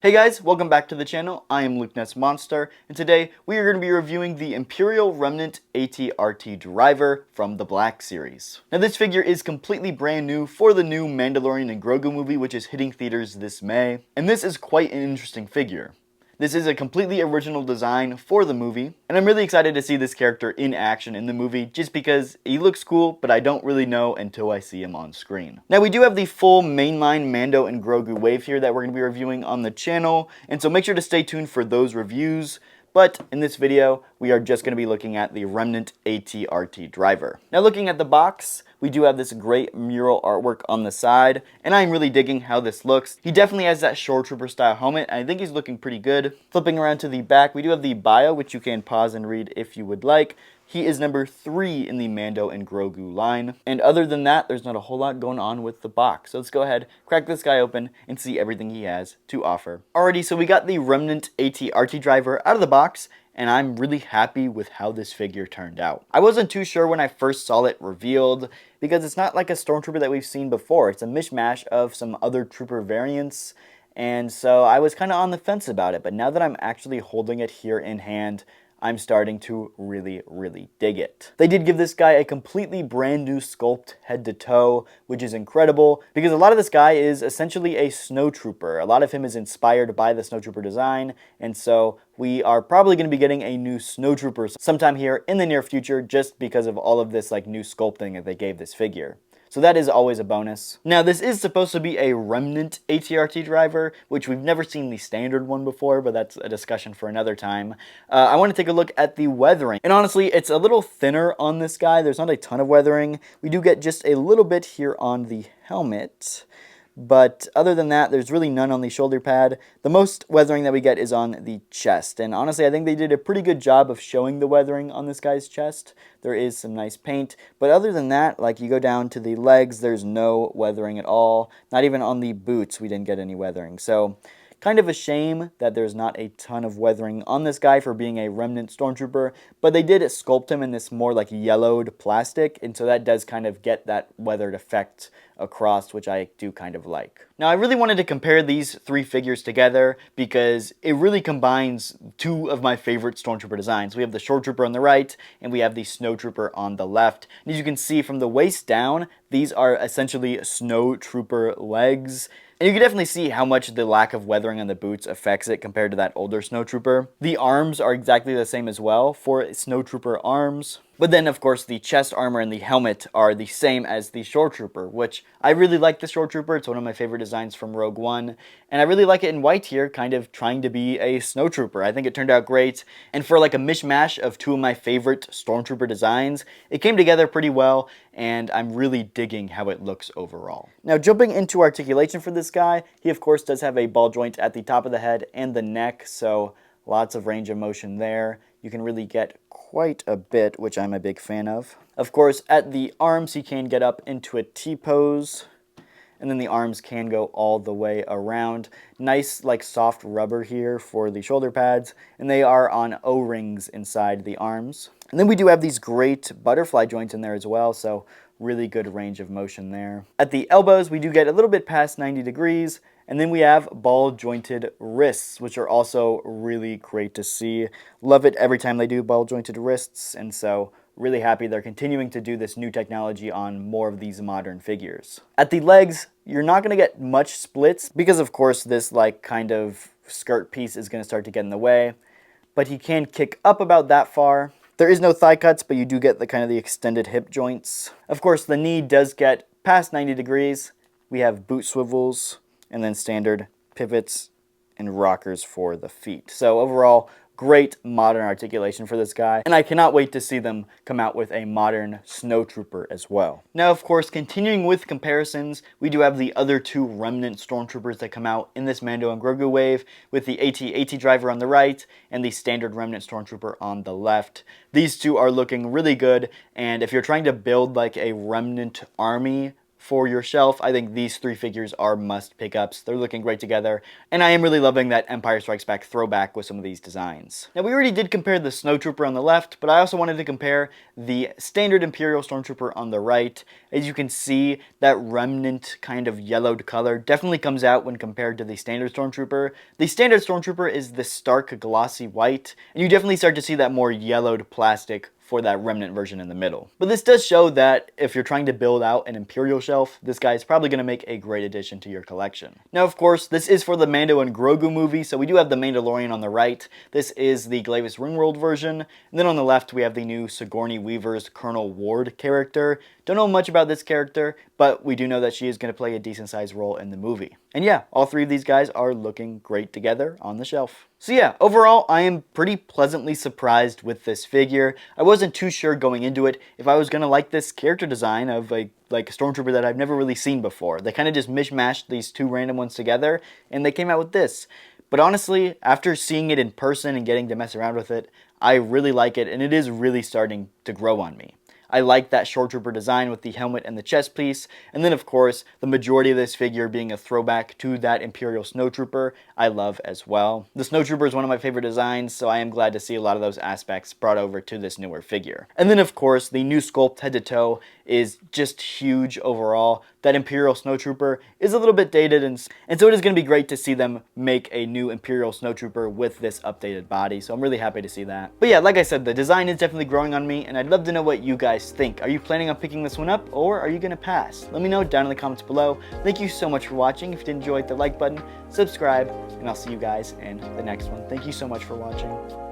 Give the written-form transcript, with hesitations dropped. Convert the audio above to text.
Hey guys, welcome back to the channel. I am Lukenessmonster, and today we are going to be reviewing the Imperial Remnant AT-RT driver from the BlackSeries. Now this figure is completely brand new for the new Mandalorian and Grogu movie, which is hitting theaters this May, and this is quite an interesting figure. This is a completely original design for the movie, and I'm really excited to see this character in action in the movie just because he looks cool, but I don't really know until I see him on screen. Now we do have the full mainline Mando and Grogu wave here that we're going to be reviewing on the channel, and so make sure to stay tuned for those reviews. But in this video, we are just going to be looking at the Remnant AT-RT driver. Now looking at the box, we do have this great mural artwork on the side, and I'm really digging how this looks. He definitely has that Shore Trooper style helmet, and I think he's looking pretty good. Flipping around to the back, we do have the bio, which you can pause and read if you would like. He is number 3 in the Mando and Grogu line. And other than that, there's not a whole lot going on with the box. So let's go ahead, crack this guy open, and see everything he has to offer. Alrighty, so we got the Remnant AT-RT driver out of the box, and I'm really happy with how this figure turned out. I wasn't too sure when I first saw it revealed, because it's not like a Stormtrooper that we've seen before. It's a mishmash of some other trooper variants, and so I was kind of on the fence about it. But now that I'm actually holding it here in hand, I'm starting to really dig it. They did give this guy a completely brand new sculpt head to toe, which is incredible because a lot of this guy is essentially a snowtrooper. A lot of him is inspired by the snowtrooper design, and so we are probably going to be getting a new snowtrooper sometime here in the near future just because of all of this new sculpting that they gave this figure. So that is always a bonus. Now this is supposed to be a Remnant AT-RT driver, which we've never seen the standard one before, but that's a discussion for another time. I want to take a look at the weathering. And honestly, it's a little thinner on this guy. There's not a ton of weathering. We do get just a little bit here on the helmet. But other than that, there's really none on the shoulder pad. The most weathering that we get is on the chest. And honestly, I think they did a pretty good job of showing the weathering on this guy's chest. There is some nice paint. But other than that, you go down to the legs, there's no weathering at all. Not even on the boots, we didn't get any weathering. So kind of a shame that there's not a ton of weathering on this guy for being a Remnant Stormtrooper, but they did sculpt him in this more yellowed plastic, and so that does kind of get that weathered effect across, which I do kind of like. Now I really wanted to compare these three figures together because it really combines two of my favorite Stormtrooper designs. We have the Shore Trooper on the right, and we have the Snow Trooper on the left. And as you can see from the waist down, these are essentially Snow Trooper legs. And you can definitely see how much the lack of weathering on the boots affects it compared to that older Snowtrooper. The arms are exactly the same as well for Snowtrooper arms. But then, of course, the chest armor and the helmet are the same as the Shore Trooper, which I really like the Shore Trooper. It's one of my favorite designs from Rogue One. And I really like it in white here, kind of trying to be a Snowtrooper. I think it turned out great. And for a mishmash of two of my favorite Stormtrooper designs, it came together pretty well, and I'm really digging how it looks overall. Now, jumping into articulation for this guy, he of course does have a ball joint at the top of the head and the neck, so lots of range of motion there. You can really get quite a bit, which I'm a big fan of. Of course, at the arms, he can get up into a T-pose, and then the arms can go all the way around. Nice, soft rubber here for the shoulder pads, and they are on O-rings inside the arms. And then we do have these great butterfly joints in there as well, so really good range of motion there. At the elbows, we do get a little bit past 90 degrees, and then we have ball-jointed wrists, which are also really great to see. Love it every time they do ball-jointed wrists, and so really happy they're continuing to do this new technology on more of these modern figures. At the legs, you're not going to get much splits because, of course, this kind of skirt piece is going to start to get in the way, but he can kick up about that far. There is no thigh cuts, but you do get the extended hip joints. Of course, the knee does get past 90 degrees. We have boot swivels, and then standard pivots and rockers for the feet. So overall, great modern articulation for this guy, and I cannot wait to see them come out with a modern Snowtrooper as well. Now, of course, continuing with comparisons, we do have the other two Remnant Stormtroopers that come out in this Mando and Grogu wave, with the AT-AT driver on the right and the standard Remnant Stormtrooper on the left. These two are looking really good, and if you're trying to build a Remnant army for your shelf, I think these 3 figures are must pickups. They're looking great together, and I am really loving that Empire Strikes Back throwback with some of these designs. Now, we already did compare the Snowtrooper on the left, but I also wanted to compare the standard Imperial Stormtrooper on the right. As you can see, that Remnant kind of yellowed color definitely comes out when compared to the standard Stormtrooper. The standard Stormtrooper is the stark glossy white, and you definitely start to see that more yellowed plastic for that Remnant version in the middle. But this does show that if you're trying to build out an Imperial shelf, this guy is probably going to make a great addition to your collection. Now, of course, this is for the Mando and Grogu movie, so we do have the Mandalorian on the right. This is the Glavis Ringworld version. And then on the left, we have the new Sigourney Weaver's Colonel Ward character. Don't know much about this character, but we do know that she is going to play a decent sized role in the movie. And yeah, all 3 of these guys are looking great together on the shelf. So yeah, overall, I am pretty pleasantly surprised with this figure. I wasn't too sure going into it if I was going to like this character design of a Stormtrooper that I've never really seen before. They kind of just mishmashed these 2 random ones together, and they came out with this. But honestly, after seeing it in person and getting to mess around with it, I really like it, and it is really starting to grow on me. I like that Shore Trooper design with the helmet and the chest piece, and then of course, the majority of this figure being a throwback to that Imperial Snowtrooper, I love as well. The Snowtrooper is one of my favorite designs, so I am glad to see a lot of those aspects brought over to this newer figure. And then of course, the new sculpt head to toe is just huge overall. That Imperial Snowtrooper is a little bit dated, and so it is going to be great to see them make a new Imperial Snowtrooper with this updated body, so I'm really happy to see that. But yeah, like I said, the design is definitely growing on me, and I'd love to know what you guys think. Are you planning on picking this one up, or are you going to pass? Let me know down in the comments below. Thank you so much for watching. If you did enjoy, hit the like button, subscribe, and I'll see you guys in the next one. Thank you so much for watching.